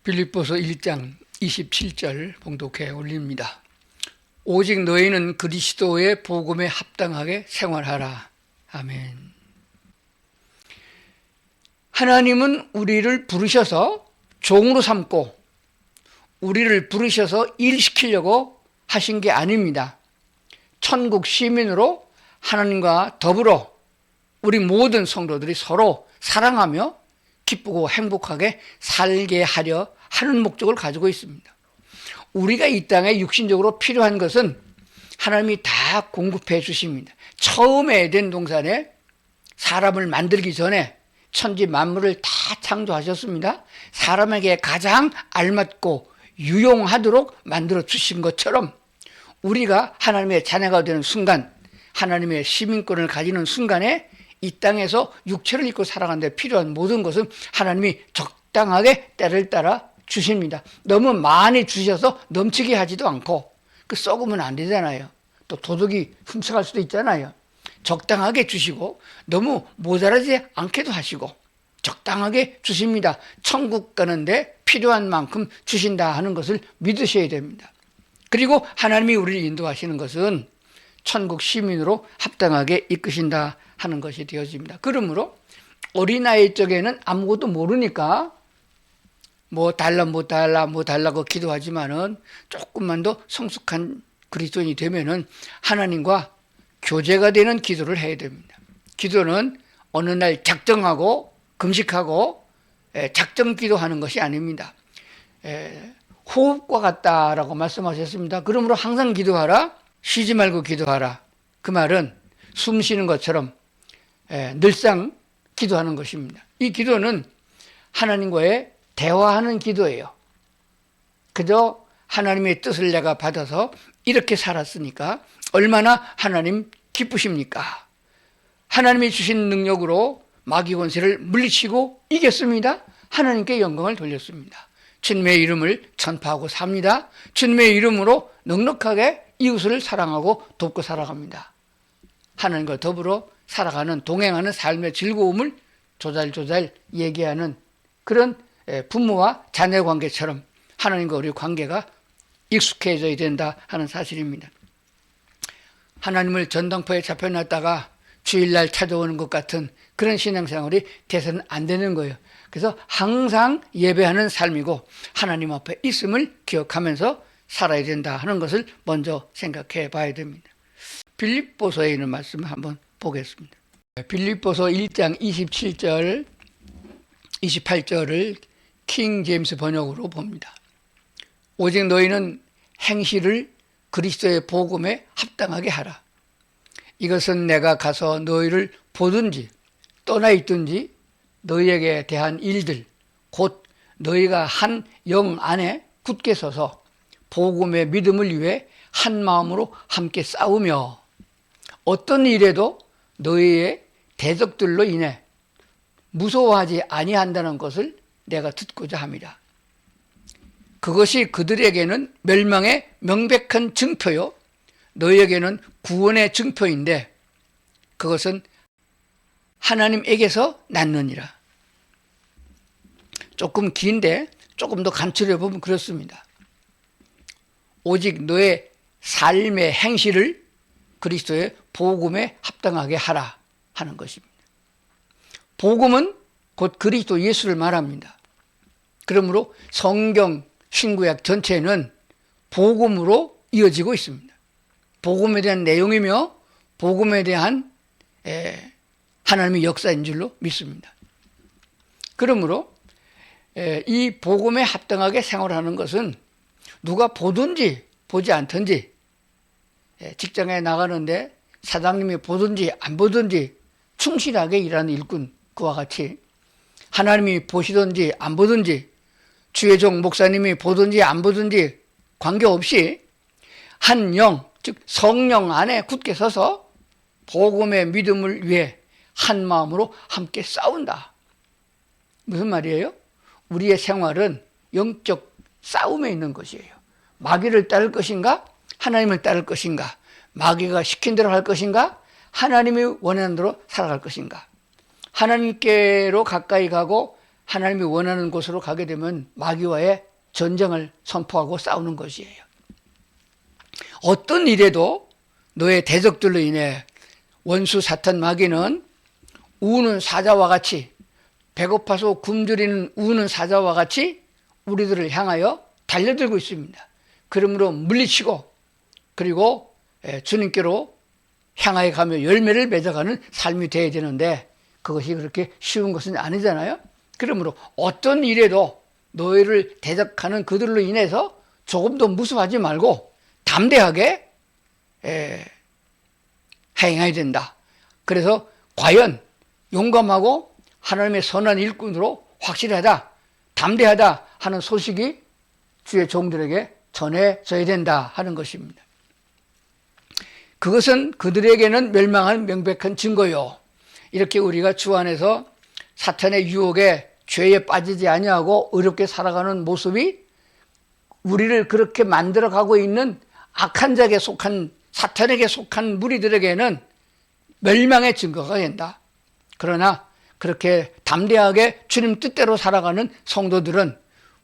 빌립보서 1장 27절 봉독해 올립니다. 오직 너희는 그리스도의 복음에 합당하게 생활하라. 아멘. 하나님은 우리를 부르셔서 종으로 삼고 우리를 부르셔서 일시키려고 하신 게 아닙니다. 천국 시민으로 하나님과 더불어 우리 모든 성도들이 서로 사랑하며 기쁘고 행복하게 살게 하려 하는 목적을 가지고 있습니다. 우리가 이 땅에 육신적으로 필요한 것은 하나님이 다 공급해 주십니다. 처음에 에덴 동산에 사람을 만들기 전에 천지 만물을 다 창조하셨습니다. 사람에게 가장 알맞고 유용하도록 만들어 주신 것처럼 우리가 하나님의 자녀가 되는 순간, 하나님의 시민권을 가지는 순간에 이 땅에서 육체를 입고 살아가는 데 필요한 모든 것은 하나님이 적당하게 때를 따라 주십니다. 너무 많이 주셔서 넘치게 하지도 않고 썩으면 안 되잖아요. 또 도둑이 훔쳐갈 수도 있잖아요. 적당하게 주시고 너무 모자라지 않게도 하시고 적당하게 주십니다. 천국 가는데 필요한 만큼 주신다 하는 것을 믿으셔야 됩니다. 그리고 하나님이 우리를 인도하시는 것은 천국 시민으로 합당하게 이끄신다 하는 것이 되어집니다. 그러므로 어린아이 쪽에는 아무것도 모르니까 뭐 달라고 기도하지만은 조금만 더 성숙한 그리스도인이 되면은 하나님과 교제가 되는 기도를 해야 됩니다. 기도는 어느 날 작정하고 금식하고 작정 기도하는 것이 아닙니다. 호흡과 같다라고 말씀하셨습니다. 그러므로 항상 기도하라, 쉬지 말고 기도하라. 그 말은 숨 쉬는 것처럼 늘상 기도하는 것입니다. 이 기도는 하나님과의 대화하는 기도예요. 그저 하나님의 뜻을 내가 받아서 이렇게 살았으니까 얼마나 하나님 기쁘십니까? 하나님이 주신 능력으로 마귀 권세를 물리치고 이겼습니다. 하나님께 영광을 돌렸습니다. 주님의 이름을 전파하고 삽니다. 주님의 이름으로 넉넉하게 이웃을 사랑하고 돕고 살아갑니다. 하나님과 더불어 살아가는 동행하는 삶의 즐거움을 조잘조잘 얘기하는 그런 부모와 자녀 관계처럼 하나님과 우리 관계가 익숙해져야 된다 하는 사실입니다. 하나님을 전당포에 잡혀놨다가 주일날 찾아오는 것 같은 그런 신앙생활이 돼서는 안 되는 거예요. 그래서 항상 예배하는 삶이고 하나님 앞에 있음을 기억하면서 살아야 된다 하는 것을 먼저 생각해 봐야 됩니다. 빌립보서에 있는 말씀 한번 보겠습니다. 빌립보서 1장 27절, 28절을 킹 제임스 번역으로 봅니다. 오직 너희는 행실을 그리스도의 복음에 합당하게 하라. 이것은 내가 가서 너희를 보든지 떠나 있든지 너희에게 대한 일들 곧 너희가 한 영 안에 굳게 서서 복음의 믿음을 위해 한 마음으로 함께 싸우며 어떤 일에도 너희의 대적들로 인해 무서워하지 아니한다는 것을 내가 듣고자 합니다. 그것이 그들에게는 멸망의 명백한 증표요 너희에게는 구원의 증표인데 그것은 하나님에게서 났느니라. 조금 긴데 조금 더 간추려 보면 그렇습니다. 오직 너의 삶의 행실을 그리스도의 복음에 합당하게 하라 하는 것입니다. 복음은 곧 그리스도 예수를 말합니다. 그러므로 성경 신구약 전체는 복음으로 이어지고 있습니다. 복음에 대한 내용이며 복음에 대한 하나님의 역사인 줄로 믿습니다. 그러므로 이 복음에 합당하게 생활하는 것은 누가 보든지 보지 않든지 직장에 나가는데 사장님이 보든지 안 보든지 충실하게 일하는 일꾼 그와 같이 하나님이 보시든지 안 보든지 주의 종 목사님이 보든지 안 보든지 관계없이 한 영, 즉 성령 안에 굳게 서서 복음의 믿음을 위해 한 마음으로 함께 싸운다. 무슨 말이에요? 우리의 생활은 영적 싸움에 있는 것이에요. 마귀를 따를 것인가? 하나님을 따를 것인가? 마귀가 시킨 대로 할 것인가? 하나님이 원하는 대로 살아갈 것인가? 하나님께로 가까이 가고 하나님이 원하는 곳으로 가게 되면 마귀와의 전쟁을 선포하고 싸우는 것이에요. 어떤 일에도 너의 대적들로 인해 원수 사탄 마귀는 우는 사자와 같이, 배고파서 굶주리는 우는 사자와 같이 우리들을 향하여 달려들고 있습니다. 그러므로 물리치고 그리고 주님께로 향하여 가며 열매를 맺어가는 삶이 되어야 되는데 그것이 그렇게 쉬운 것은 아니잖아요. 그러므로 어떤 일에도 너희를 대적하는 그들로 인해서 조금도 무서워하지 말고 담대하게 행해야 된다. 그래서 과연 용감하고 하나님의 선한 일꾼으로 확실하다, 담대하다 하는 소식이 주의 종들에게 전해져야 된다 하는 것입니다. 그것은 그들에게는 멸망한 명백한 증거요. 이렇게 우리가 주 안에서 사탄의 유혹에 죄에 빠지지 아니하고 어렵게 살아가는 모습이 우리를 그렇게 만들어가고 있는 악한 자에게 속한, 사탄에게 속한 무리들에게는 멸망의 증거가 된다. 그러나 그렇게 담대하게 주님 뜻대로 살아가는 성도들은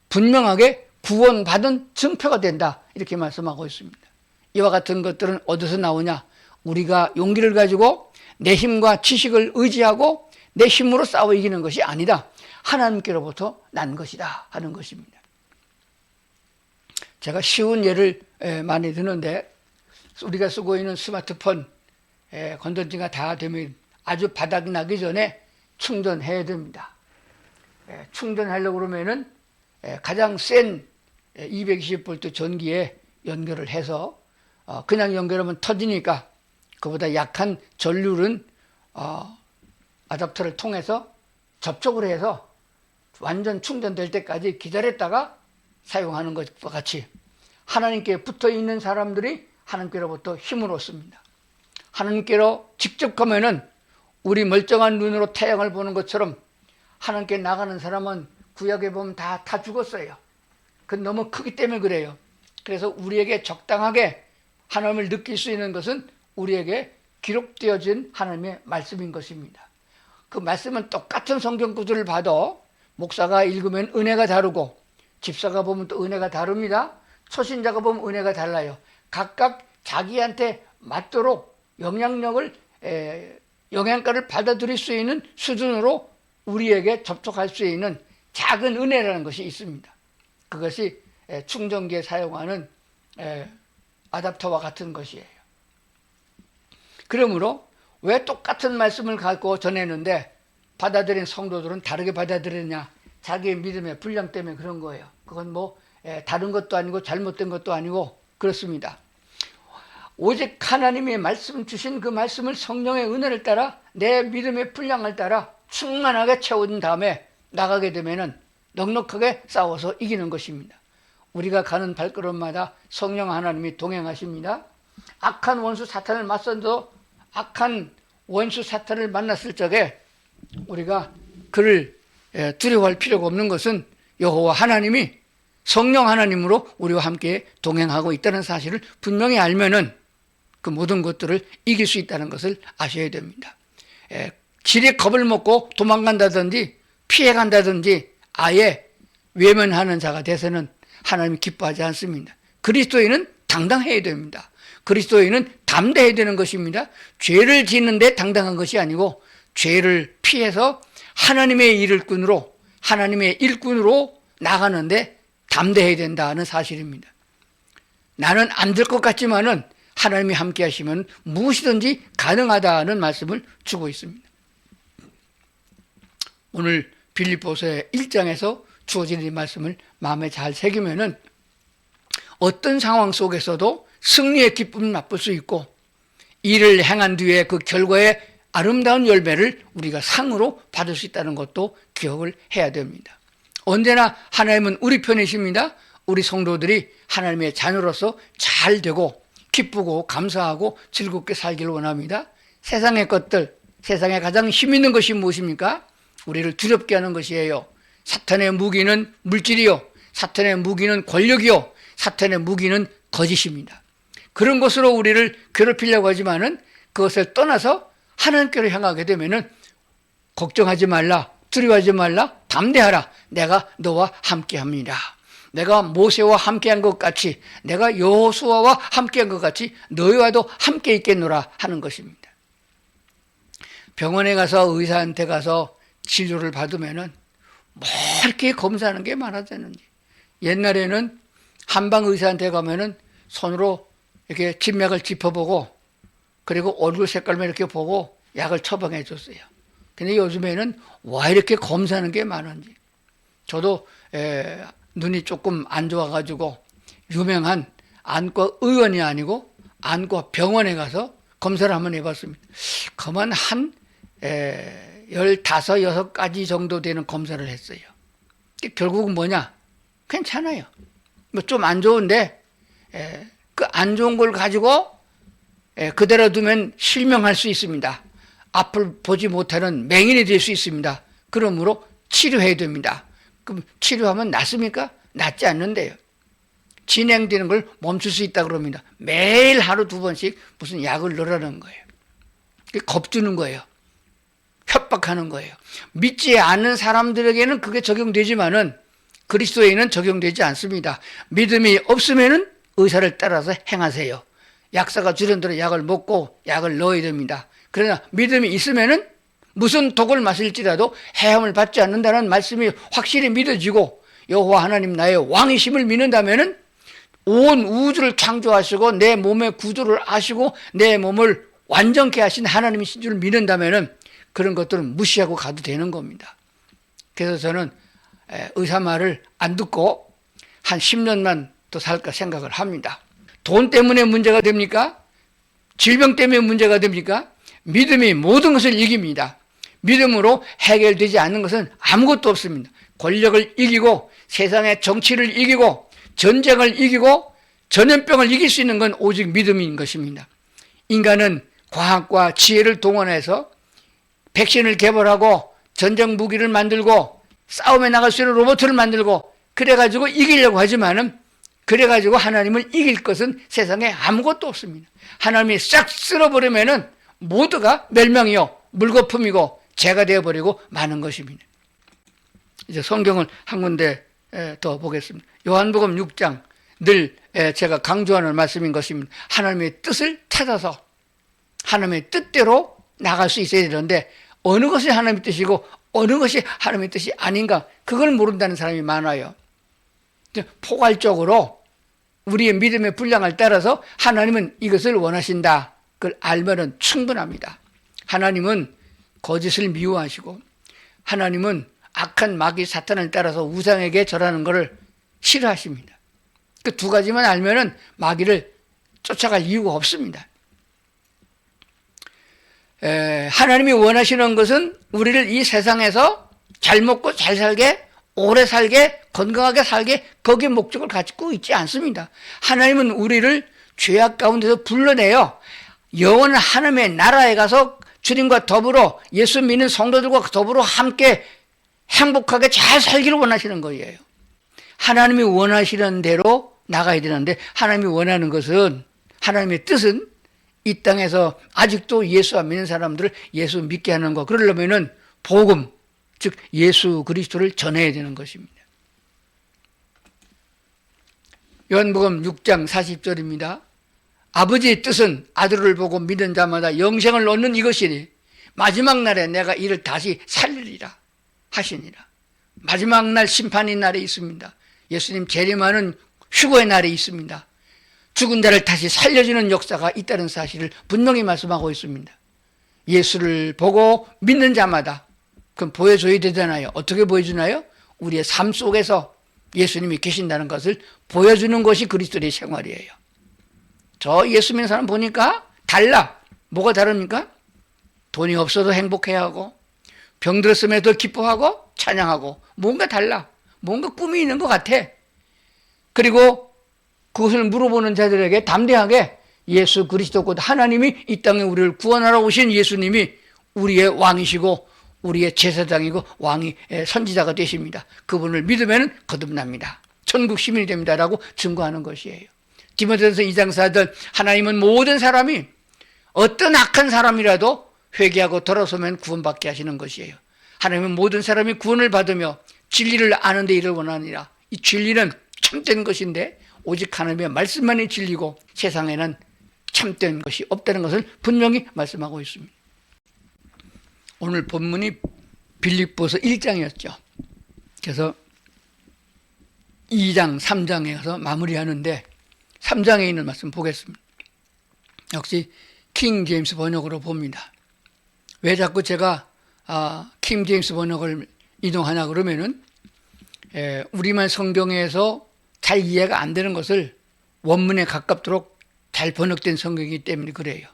분명하게 구원받은 증표가 된다. 이렇게 말씀하고 있습니다. 이와 같은 것들은 어디서 나오냐? 우리가 용기를 가지고 내 힘과 지식을 의지하고 내 힘으로 싸워 이기는 것이 아니다. 하나님께로부터 난 것이다 하는 것입니다. 제가 쉬운 예를 많이 드는데 우리가 쓰고 있는 스마트폰 건전지가 다 되면 아주 바닥이 나기 전에 충전해야 됩니다. 충전하려고 그러면은 가장 센 220V 전기에 연결을 해서 그냥 연결하면 터지니까 그보다 약한 전류는 아답터를 통해서 접촉을 해서 완전 충전될 때까지 기다렸다가 사용하는 것과 같이 하나님께 붙어 있는 사람들이 하나님께로부터 힘을 얻습니다. 하나님께로 직접 가면은 우리 멀쩡한 눈으로 태양을 보는 것처럼 하나님께 나가는 사람은 구약에 보면 다 죽었어요. 그건 너무 크기 때문에 그래요. 그래서 우리에게 적당하게 하나님을 느낄 수 있는 것은 우리에게 기록되어진 하나님의 말씀인 것입니다. 그 말씀은 똑같은 성경 구절을 봐도 목사가 읽으면 은혜가 다르고 집사가 보면 또 은혜가 다릅니다. 초신자가 보면 은혜가 달라요. 각각 자기한테 맞도록 영양가를 받아들일 수 있는 수준으로 우리에게 접촉할 수 있는 작은 은혜라는 것이 있습니다. 그것이 충전기에 사용하는 아답터와 같은 것이에요. 그러므로 왜 똑같은 말씀을 갖고 전했는데 받아들인 성도들은 다르게 받아들이느냐? 자기의 믿음의 분량 때문에 그런 거예요. 그건 다른 것도 아니고 잘못된 것도 아니고 그렇습니다. 오직 하나님의 말씀 주신 그 말씀을 성령의 은혜를 따라 내 믿음의 분량을 따라 충만하게 채운 다음에 나가게 되면은 넉넉하게 싸워서 이기는 것입니다. 우리가 가는 발걸음마다 성령 하나님이 동행하십니다. 악한 원수 사탄을 맞서도 악한 원수 사탄을 만났을 적에 우리가 그를 두려워할 필요가 없는 것은 여호와 하나님이 성령 하나님으로 우리와 함께 동행하고 있다는 사실을 분명히 알면은 그 모든 것들을 이길 수 있다는 것을 아셔야 됩니다. 지레 겁을 먹고 도망간다든지 피해간다든지 아예 외면하는 자가 돼서는 하나님이 기뻐하지 않습니다. 그리스도인은 당당해야 됩니다. 그리스도인은 담대해야 되는 것입니다. 죄를 짓는데 당당한 것이 아니고 죄를 피해서 하나님의 일꾼으로 나가는데 담대해야 된다는 사실입니다. 나는 안 될 것 같지만은 하나님이 함께 하시면 무엇이든지 가능하다는 말씀을 주고 있습니다. 오늘 빌립보서의 1장에서 주어진 이 말씀을 마음에 잘 새기면은 어떤 상황 속에서도 승리의 기쁨을 맛볼 수 있고 일을 행한 뒤에 그 결과의 아름다운 열매를 우리가 상으로 받을 수 있다는 것도 기억을 해야 됩니다. 언제나 하나님은 우리 편이십니다. 우리 성도들이 하나님의 자녀로서 잘 되고 기쁘고 감사하고 즐겁게 살기를 원합니다. 세상의 것들, 세상에 가장 힘 있는 것이 무엇입니까? 우리를 두렵게 하는 것이에요. 사탄의 무기는 물질이요, 사탄의 무기는 권력이요, 사탄의 무기는 거짓입니다. 그런 것으로 우리를 괴롭히려고 하지만은 그것을 떠나서 하나님께로 향하게 되면은 걱정하지 말라, 두려워하지 말라, 담대하라. 내가 너와 함께합니다. 내가 모세와 함께한 것 같이, 내가 여호수아와 함께한 것 같이 너희와도 함께 있겠노라 하는 것입니다. 병원에 가서 의사한테 가서 진료를 받으면은 뭐 이렇게 검사하는 게 많아졌는지. 옛날에는 한방 의사한테 가면은 손으로 이렇게 진맥을 짚어보고 그리고 얼굴 색깔만 이렇게 보고 약을 처방해 줬어요. 근데 요즘에는 와 이렇게 검사하는 게 많은지. 저도 눈이 조금 안 좋아가지고 유명한 안과 의원이 아니고 안과 병원에 가서 검사를 한번 해봤습니다. 그만 한 15, 16가지 정도 되는 검사를 했어요. 결국은 뭐냐? 괜찮아요. 뭐 좀 안 좋은데 그 안 좋은 걸 가지고 그대로 두면 실명할 수 있습니다. 앞을 보지 못하는 맹인이 될 수 있습니다. 그러므로 치료해야 됩니다. 그럼 치료하면 낫습니까? 낫지 않는데요. 진행되는 걸 멈출 수 있다 그럽니다. 매일 하루 2번씩 무슨 약을 넣으라는 거예요. 겁주는 거예요. 협박하는 거예요. 믿지 않는 사람들에게는 그게 적용되지만은 그리스도에는 적용되지 않습니다. 믿음이 없으면은 의사를 따라서 행하세요. 약사가 주는 대로 약을 먹고 약을 넣어야 됩니다. 그러나 믿음이 있으면은 무슨 독을 마실지라도 해함을 받지 않는다는 말씀이 확실히 믿어지고 여호와 하나님 나의 왕이심을 믿는다면은 온 우주를 창조하시고 내 몸의 구조를 아시고 내 몸을 완전케 하신 하나님이신 줄 믿는다면은 그런 것들은 무시하고 가도 되는 겁니다. 그래서 저는 의사 말을 안 듣고 한 10년만 더 살까 생각을 합니다. 돈 때문에 문제가 됩니까? 질병 때문에 문제가 됩니까? 믿음이 모든 것을 이깁니다. 믿음으로 해결되지 않는 것은 아무것도 없습니다. 권력을 이기고 세상의 정치를 이기고 전쟁을 이기고 전염병을 이길 수 있는 건 오직 믿음인 것입니다. 인간은 과학과 지혜를 동원해서 백신을 개발하고 전쟁 무기를 만들고 싸움에 나갈 수 있는 로봇을 만들고 그래가지고 이기려고 하지만은 그래가지고 하나님을 이길 것은 세상에 아무것도 없습니다. 하나님이 싹 쓸어버리면은 모두가 멸망이요 물거품이고 죄가 되어버리고 마는 것입니다. 이제 성경을 한 군데 더 보겠습니다. 요한복음 6장 늘 제가 강조하는 말씀인 것입니다. 하나님의 뜻을 찾아서 하나님의 뜻대로 나갈 수 있어야 되는데 어느 것이 하나님의 뜻이고 어느 것이 하나님의 뜻이 아닌가 그걸 모른다는 사람이 많아요. 포괄적으로 우리의 믿음의 분량을 따라서 하나님은 이것을 원하신다. 그걸 알면은 충분합니다. 하나님은 거짓을 미워하시고 하나님은 악한 마귀 사탄을 따라서 우상에게 절하는 것을 싫어하십니다. 그 두 가지만 알면은 마귀를 쫓아갈 이유가 없습니다. 하나님이 원하시는 것은 우리를 이 세상에서 잘 먹고 잘 살게 오래 살게 건강하게 살게 거기에 목적을 가지고 있지 않습니다. 하나님은 우리를 죄악 가운데서 불러내요. 영원한 하나님의 나라에 가서 주님과 더불어 예수 믿는 성도들과 더불어 함께 행복하게 잘 살기를 원하시는 거예요. 하나님이 원하시는 대로 나가야 되는데 하나님이 원하는 것은 하나님의 뜻은 이 땅에서 아직도 예수 안 믿는 사람들을 예수 믿게 하는 거. 그러려면은 복음, 즉 예수 그리스도를 전해야 되는 것입니다. 요한복음 6장 40절입니다. 아버지의 뜻은 아들을 보고 믿는 자마다 영생을 얻는 이것이니 마지막 날에 내가 이를 다시 살리리라 하시니라. 마지막 날 심판의 날이 있습니다. 예수님 재림하는 휴거의 날이 있습니다. 죽은 자를 다시 살려주는 역사가 있다는 사실을 분명히 말씀하고 있습니다. 예수를 보고 믿는 자마다 그럼 보여줘야 되잖아요. 어떻게 보여주나요? 우리의 삶 속에서 예수님이 계신다는 것을 보여주는 것이 그리스도의 생활이에요. 저 예수 믿는 사람 보니까 달라. 뭐가 다릅니까? 돈이 없어도 행복해하고 병 들었음에도 기뻐하고 찬양하고 뭔가 달라. 뭔가 꿈이 있는 것 같아. 그리고 그것을 물어보는 자들에게 담대하게 예수 그리스도 곧 하나님이 이 땅에 우리를 구원하러 오신 예수님이 우리의 왕이시고 우리의 제사장이고 왕이 선지자가 되십니다. 그분을 믿으면 거듭납니다. 천국 시민이 됩니다라고 증거하는 것이에요. 디모데전서 2장 4절 하나님은 모든 사람이 어떤 악한 사람이라도 회개하고 돌아서면 구원받게 하시는 것이에요. 하나님은 모든 사람이 구원을 받으며 진리를 아는 데 이르 원하니라. 이 진리는 참된 것인데 오직 하나님의 말씀만이 진리고 세상에는 참된 것이 없다는 것을 분명히 말씀하고 있습니다. 오늘 본문이 빌립보서 1장이었죠. 그래서 2장, 3장에 가서 마무리하는데 3장에 있는 말씀 보겠습니다. 역시 킹 제임스 번역으로 봅니다. 왜 자꾸 제가 킹 제임스 번역을 이동하냐 그러면은 우리말 성경에서 잘 이해가 안 되는 것을 원문에 가깝도록 잘 번역된 성경이기 때문에 그래요.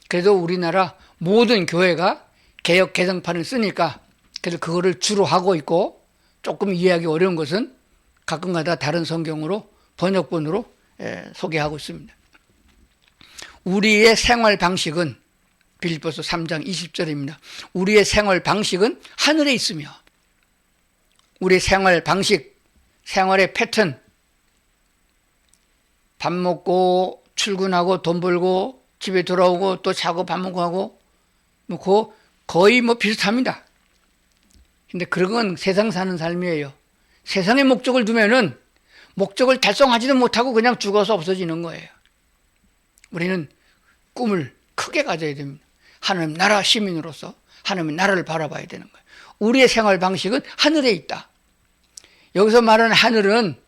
그래도 우리나라 모든 교회가 개역 개정판을 쓰니까 그래서 그거를 주로 하고 있고 조금 이해하기 어려운 것은 가끔가다 다른 성경으로 번역본으로 소개하고 있습니다. 우리의 생활 방식은 빌립보서 3장 20절입니다. 우리의 생활 방식은 하늘에 있으며 우리의 생활 방식, 생활의 패턴, 밥 먹고 출근하고 돈 벌고 집에 돌아오고 또 자고 밥 먹고 하고 뭐 거의 비슷합니다. 근데 그런 건 세상 사는 삶이에요. 세상에 목적을 두면은 목적을 달성하지도 못하고 그냥 죽어서 없어지는 거예요. 우리는 꿈을 크게 가져야 됩니다. 하나님 나라 시민으로서 하나님의 나라를 바라봐야 되는 거예요. 우리의 생활 방식은 하늘에 있다. 여기서 말하는 하늘은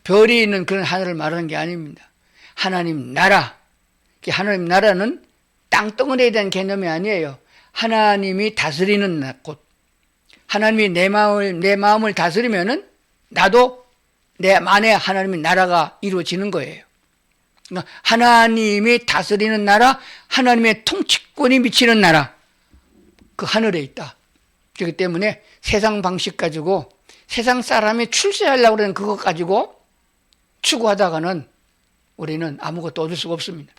별이 있는 그런 하늘을 말하는 게 아닙니다. 하나님 나라. 하나님 나라는 땅덩어리에 대한 개념이 아니에요. 하나님이 다스리는 곳. 하나님이 내 마음을 다스리면은 나도 내 안에 하나님의 나라가 이루어지는 거예요. 그러니까 하나님이 다스리는 나라, 하나님의 통치권이 미치는 나라, 그 하늘에 있다. 그렇기 때문에 세상 방식 가지고 세상 사람이 출세하려고 그러는 그것 가지고 추구하다가는 우리는 아무것도 얻을 수가 없습니다.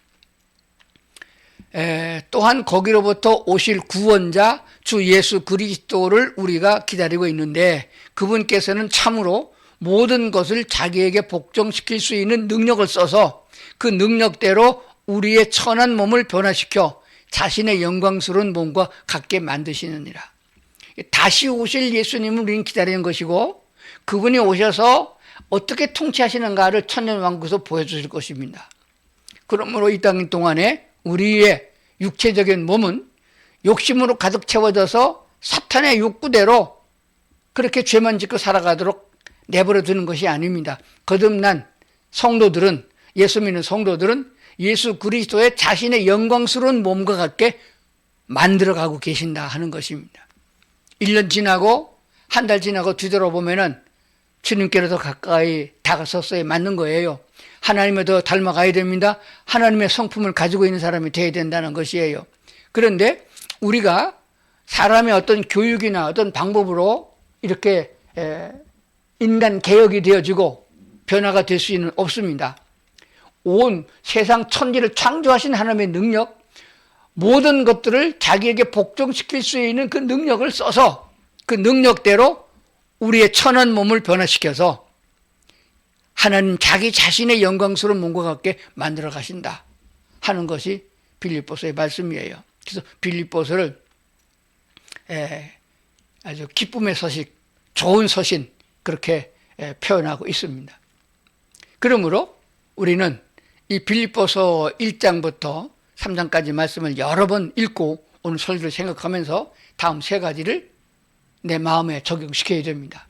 또한 거기로부터 오실 구원자 주 예수 그리스도를 우리가 기다리고 있는데 그분께서는 참으로 모든 것을 자기에게 복종시킬 수 있는 능력을 써서 그 능력대로 우리의 천한 몸을 변화시켜 자신의 영광스러운 몸과 같게 만드시느니라. 다시 오실 예수님을 우리는 기다리는 것이고 그분이 오셔서 어떻게 통치하시는가를 천년왕국에서 보여주실 것입니다. 그러므로 이 땅 동안에 우리의 육체적인 몸은 욕심으로 가득 채워져서 사탄의 욕구대로 그렇게 죄만 짓고 살아가도록 내버려 두는 것이 아닙니다. 거듭난 성도들은, 예수 믿는 성도들은 예수 그리스도의 자신의 영광스러운 몸과 같게 만들어가고 계신다 하는 것입니다. 1년 지나고 한 달 지나고 뒤돌아보면은 주님께로 더 가까이 다가섰어야 맞는 거예요. 하나님을 더 닮아가야 됩니다. 하나님의 성품을 가지고 있는 사람이 되어야 된다는 것이에요. 그런데 우리가 사람의 어떤 교육이나 어떤 방법으로 이렇게 인간 개혁이 되어지고 변화가 될 수는 없습니다. 온 세상 천지를 창조하신 하나님의 능력, 모든 것들을 자기에게 복종시킬 수 있는 그 능력을 써서 그 능력대로 우리의 천한 몸을 변화시켜서 하나님 자기 자신의 영광스러운 몸과 같게 만들어 가신다 하는 것이 빌립보서의 말씀이에요. 그래서 빌립보서를 아주 기쁨의 서식, 좋은 서신 그렇게 표현하고 있습니다. 그러므로 우리는 이 빌립보서 1장부터 3장까지 말씀을 여러 번 읽고 오늘 설교를 생각하면서 다음 세 가지를 내 마음에 적용시켜야 됩니다.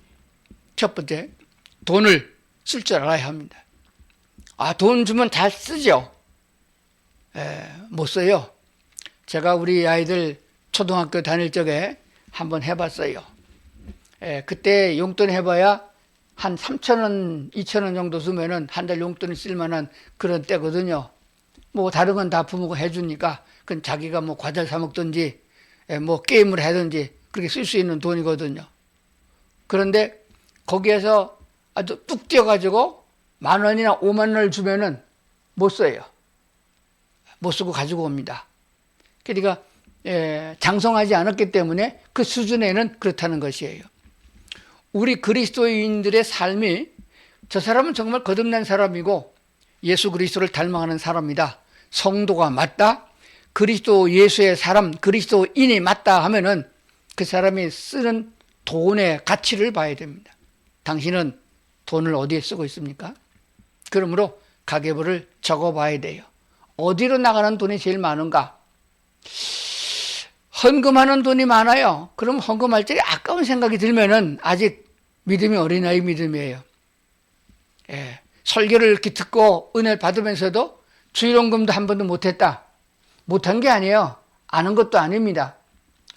첫 번째, 돈을 쓸 줄 알아야 합니다. 돈 주면 잘 쓰죠? 못 써요. 제가 우리 아이들 초등학교 다닐 적에 한번 해봤어요. 그때 용돈 해봐야 한 3,000원, 2,000원 정도 쓰면은 한 달 용돈이 쓸만한 그런 때거든요. 뭐 다른 건 다 부모가 해주니까 그건 자기가 뭐 과자를 사 먹든지 뭐 게임을 하든지 그렇게 쓸 수 있는 돈이거든요. 그런데 거기에서 아주 뚝 뛰어가지고 10,000원이나 50,000원을 주면은 못 써요. 못 쓰고 가지고 옵니다. 그러니까 장성하지 않았기 때문에 그 수준에는 그렇다는 것이에요. 우리 그리스도인들의 삶이 저 사람은 정말 거듭난 사람이고 예수 그리스도를 닮아가는 사람이다. 성도가 맞다. 그리스도 예수의 사람, 그리스도인이 맞다 하면은 그 사람이 쓰는 돈의 가치를 봐야 됩니다. 당신은 돈을 어디에 쓰고 있습니까? 그러므로 가계부를 적어봐야 돼요. 어디로 나가는 돈이 제일 많은가? 헌금하는 돈이 많아요. 그럼 헌금할 때 아까운 생각이 들면은 아직 믿음이 어린아이 믿음이에요. 예, 설교를 이렇게 듣고 은혜를 받으면서도 주일헌금도 한 번도 못했다. 못한 게 아니에요. 아는 것도 아닙니다.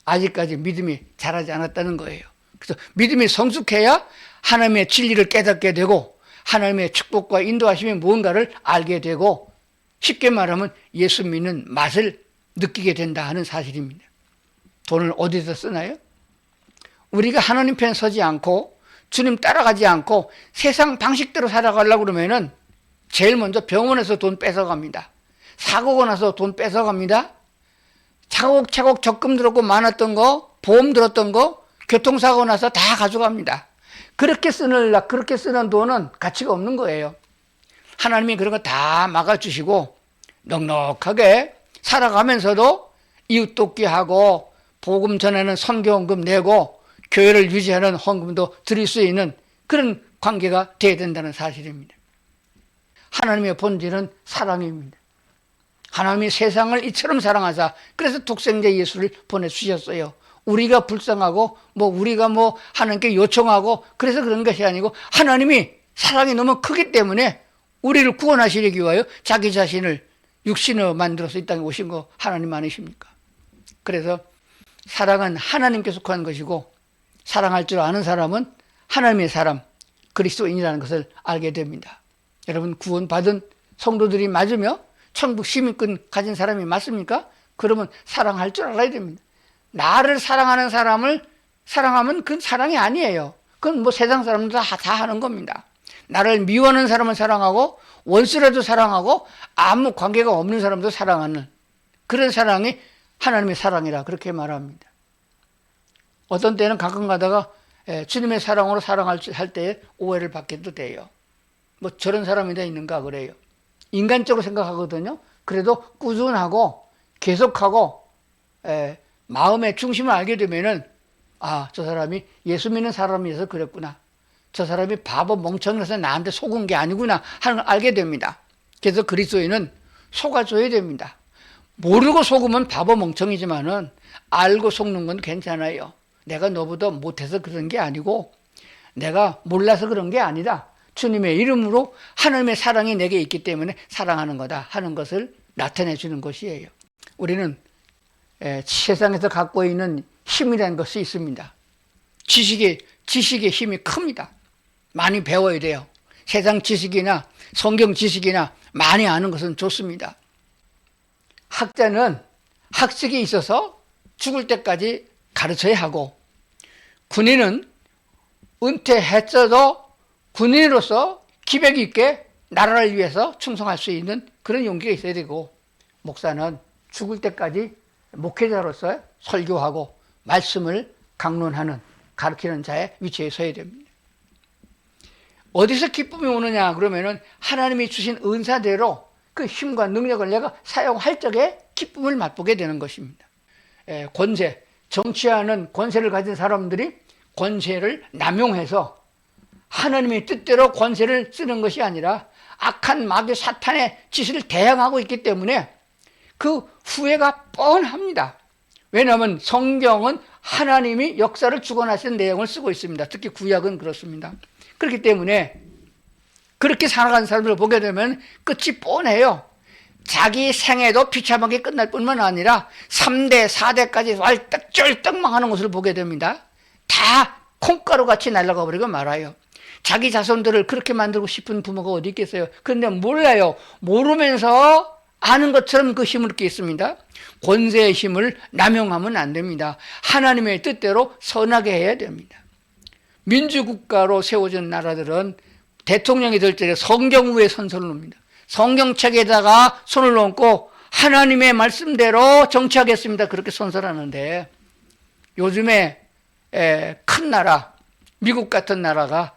아직까지 믿음이 자라지 않았다는 거예요. 그래서 믿음이 성숙해야 하나님의 진리를 깨닫게 되고 하나님의 축복과 인도하심이 무언가를 알게 되고 쉽게 말하면 예수 믿는 맛을 느끼게 된다 하는 사실입니다. 돈을 어디서 쓰나요? 우리가 하나님 편 서지 않고 주님 따라가지 않고 세상 방식대로 살아가려고 그러면은 제일 먼저 병원에서 돈 뺏어갑니다. 사고가 나서 돈 뺏어갑니다. 차곡차곡 적금 들었고 많았던 거, 보험 들었던 거, 교통사고 나서 다 가져갑니다. 그렇게 쓰는 돈은 가치가 없는 거예요. 하나님이 그런 거 다 막아주시고 넉넉하게 살아가면서도 이웃 돕기하고 복음 전하는 선교헌금 내고 교회를 유지하는 헌금도 드릴 수 있는 그런 관계가 되어야 된다는 사실입니다. 하나님의 본질은 사랑입니다. 하나님이 세상을 이처럼 사랑하사 그래서 독생자 예수를 보내주셨어요. 우리가 불쌍하고 우리가 하나님께 요청하고 그래서 그런 것이 아니고 하나님이 사랑이 너무 크기 때문에 우리를 구원하시기 위하여 자기 자신을 육신으로 만들어서 이 땅에 오신 거 하나님 아니십니까? 그래서 사랑은 하나님께 속한 것이고 사랑할 줄 아는 사람은 하나님의 사람 그리스도인이라는 것을 알게 됩니다. 여러분 구원받은 성도들이 맞으며 천국 시민권 가진 사람이 맞습니까? 그러면 사랑할 줄 알아야 됩니다. 나를 사랑하는 사람을 사랑하면 그건 사랑이 아니에요. 그건 세상 사람들 다 하는 겁니다. 나를 미워하는 사람을 사랑하고 원수라도 사랑하고 아무 관계가 없는 사람도 사랑하는 그런 사랑이 하나님의 사랑이라 그렇게 말합니다. 어떤 때는 가끔 가다가 주님의 사랑으로 사랑할 때에 오해를 받게도 돼요. 저런 사람이 다 있는가 그래요. 인간적으로 생각하거든요. 그래도 꾸준하고 계속하고 마음의 중심을 알게 되면은 저 사람이 예수 믿는 사람이어서 그랬구나. 저 사람이 바보 멍청이라서 나한테 속은 게 아니구나 하는 걸 알게 됩니다. 그래서 그리스도인은 속아줘야 됩니다. 모르고 속으면 바보 멍청이지만은 알고 속는 건 괜찮아요. 내가 너보다 못해서 그런 게 아니고 내가 몰라서 그런 게 아니라 주님의 이름으로 하나님의 사랑이 내게 있기 때문에 사랑하는 거다 하는 것을 나타내 주는 것이에요. 우리는 세상에서 갖고 있는 힘이라는 것이 있습니다. 지식의 힘이 큽니다. 많이 배워야 돼요. 세상 지식이나 성경 지식이나 많이 아는 것은 좋습니다. 학자는 학식이 있어서 죽을 때까지 가르쳐야 하고 군인은 은퇴했어도 군인으로서 기백 있게 나라를 위해서 충성할 수 있는 그런 용기가 있어야 되고 목사는 죽을 때까지 목회자로서 설교하고 말씀을 강론하는 가르치는 자의 위치에 서야 됩니다. 어디서 기쁨이 오느냐 그러면은 하나님이 주신 은사대로 그 힘과 능력을 내가 사용할 적에 기쁨을 맛보게 되는 것입니다. 권세, 정치하는 권세를 가진 사람들이 권세를 남용해서 하나님의 뜻대로 권세를 쓰는 것이 아니라 악한 마귀 사탄의 짓을 대항하고 있기 때문에 그 후회가 뻔합니다. 왜냐하면 성경은 하나님이 역사를 주관하시는 내용을 쓰고 있습니다. 특히 구약은 그렇습니다. 그렇기 때문에 그렇게 살아가는 사람들을 보게 되면 끝이 뻔해요. 자기 생애도 비참하게 끝날 뿐만 아니라 3대, 4대까지 왈떡쩔떡 망하는 것을 보게 됩니다. 다 콩가루같이 날아가 버리고 말아요. 자기 자손들을 그렇게 만들고 싶은 부모가 어디 있겠어요. 그런데 몰라요. 모르면서 아는 것처럼 그 힘을 얻게 있습니다. 권세의 힘을 남용하면 안 됩니다. 하나님의 뜻대로 선하게 해야 됩니다. 민주국가로 세워진 나라들은 대통령이 될 때 성경 위에 손을 놓습니다. 성경책에다가 손을 얹고 하나님의 말씀대로 정치하겠습니다. 그렇게 선설하는데 요즘에 큰 나라, 미국 같은 나라가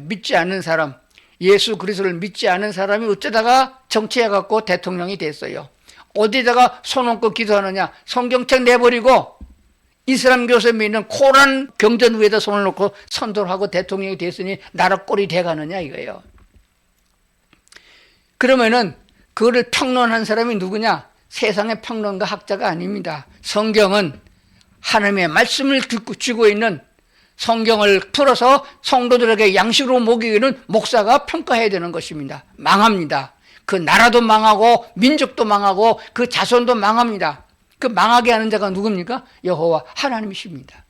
믿지 않는 사람, 예수 그리스도를 믿지 않은 사람이 어쩌다가 정치해갖고 대통령이 됐어요. 어디다가 손 얹고 기도하느냐? 성경책 내버리고 이슬람 교에서 믿는 코란 경전 위에다 손을 놓고 선도를 하고 대통령이 됐으니 나라 꼴이 돼가느냐 이거예요. 그러면은 그거를 평론한 사람이 누구냐? 세상의 평론가 학자가 아닙니다. 성경은 하나님의 말씀을 듣고 쥐고 있는, 성경을 풀어서 성도들에게 양식으로 먹이는 목사가 평가해야 되는 것입니다. 망합니다. 그 나라도 망하고 민족도 망하고 그 자손도 망합니다. 그 망하게 하는 자가 누굽니까? 여호와 하나님이십니다.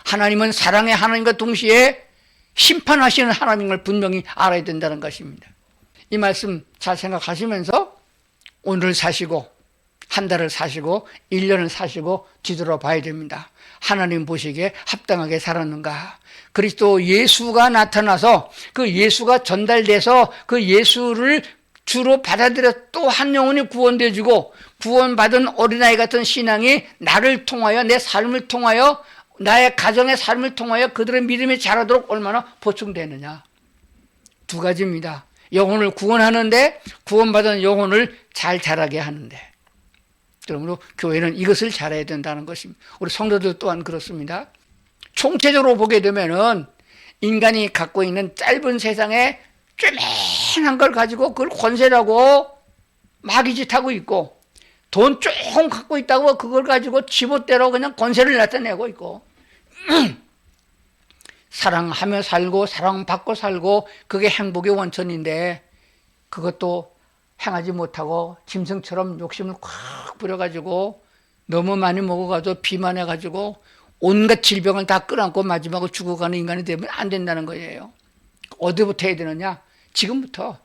하나님은 사랑의 하나님과 동시에 심판하시는 하나님인 걸 분명히 알아야 된다는 것입니다. 이 말씀 잘 생각하시면서 오늘을 사시고 한 달을 사시고 1년을 사시고 뒤돌아봐야 됩니다. 하나님 보시기에 합당하게 살았는가? 그리스도 예수가 나타나서 그 예수가 전달돼서 그 예수를 주로 받아들여 또 한 영혼이 구원되어지고 구원받은 어린아이 같은 신앙이 나를 통하여, 내 삶을 통하여, 나의 가정의 삶을 통하여 그들의 믿음이 자라도록 얼마나 보충되느냐. 두 가지입니다. 영혼을 구원하는데, 구원받은 영혼을 잘 자라게 하는데. 그러므로 교회는 이것을 잘해야 된다는 것입니다. 우리 성도들 또한 그렇습니다. 총체적으로 보게 되면은 인간이 갖고 있는 짧은 세상에 쪼맨한 걸 가지고 그걸 권세라고 마귀짓하고 있고, 돈 조금 갖고 있다고 그걸 가지고 지멋대로 그냥 권세를 나타내고 있고, 사랑하며 살고 사랑받고 살고 그게 행복의 원천인데 그것도 행하지 못하고 짐승처럼 욕심을 콱 부려가지고 너무 많이 먹어가지고 비만해가지고 온갖 질병을 다 끌어안고 마지막으로 죽어가는 인간이 되면 안 된다는 거예요. 어디부터 해야 되느냐? 지금부터.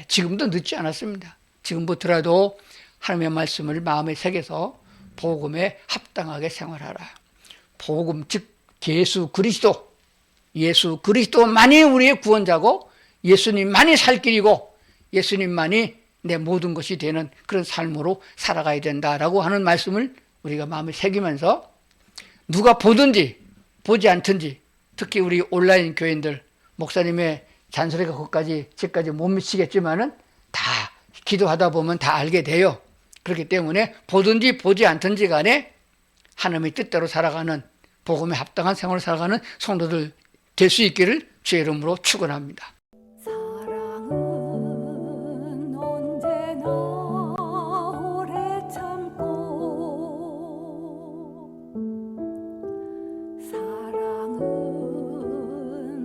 지금도 늦지 않았습니다. 지금부터라도 하나님의 말씀을 마음에 새겨서 복음에 합당하게 생활하라. 복음 즉 예수 그리스도만이 우리의 구원자고 예수님만이 살 길이고 예수님만이 내 모든 것이 되는 그런 삶으로 살아가야 된다라고 하는 말씀을 우리가 마음에 새기면서 누가 보든지 보지 않든지, 특히 우리 온라인 교인들, 목사님의 잔소리가 거기까지 못 미치겠지만은 다 기도하다 보면 다 알게 돼요. 그렇기 때문에 보든지 보지 않든지 간에 하나님의 뜻대로 살아가는, 복음에 합당한 생활을 살아가는 성도들 될 수 있기를 주의 이름으로 축원합니다. 사랑은 언제나 오래 참고, 사랑은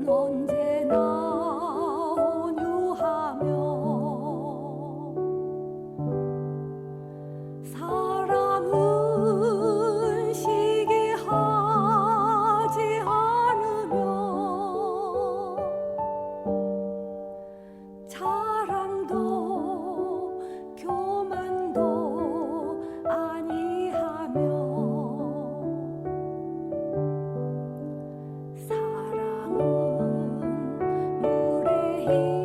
언제나 온유하며, 사랑은 시기하지 않으며, 자랑도 교만도 아니하며, 사랑은 무례히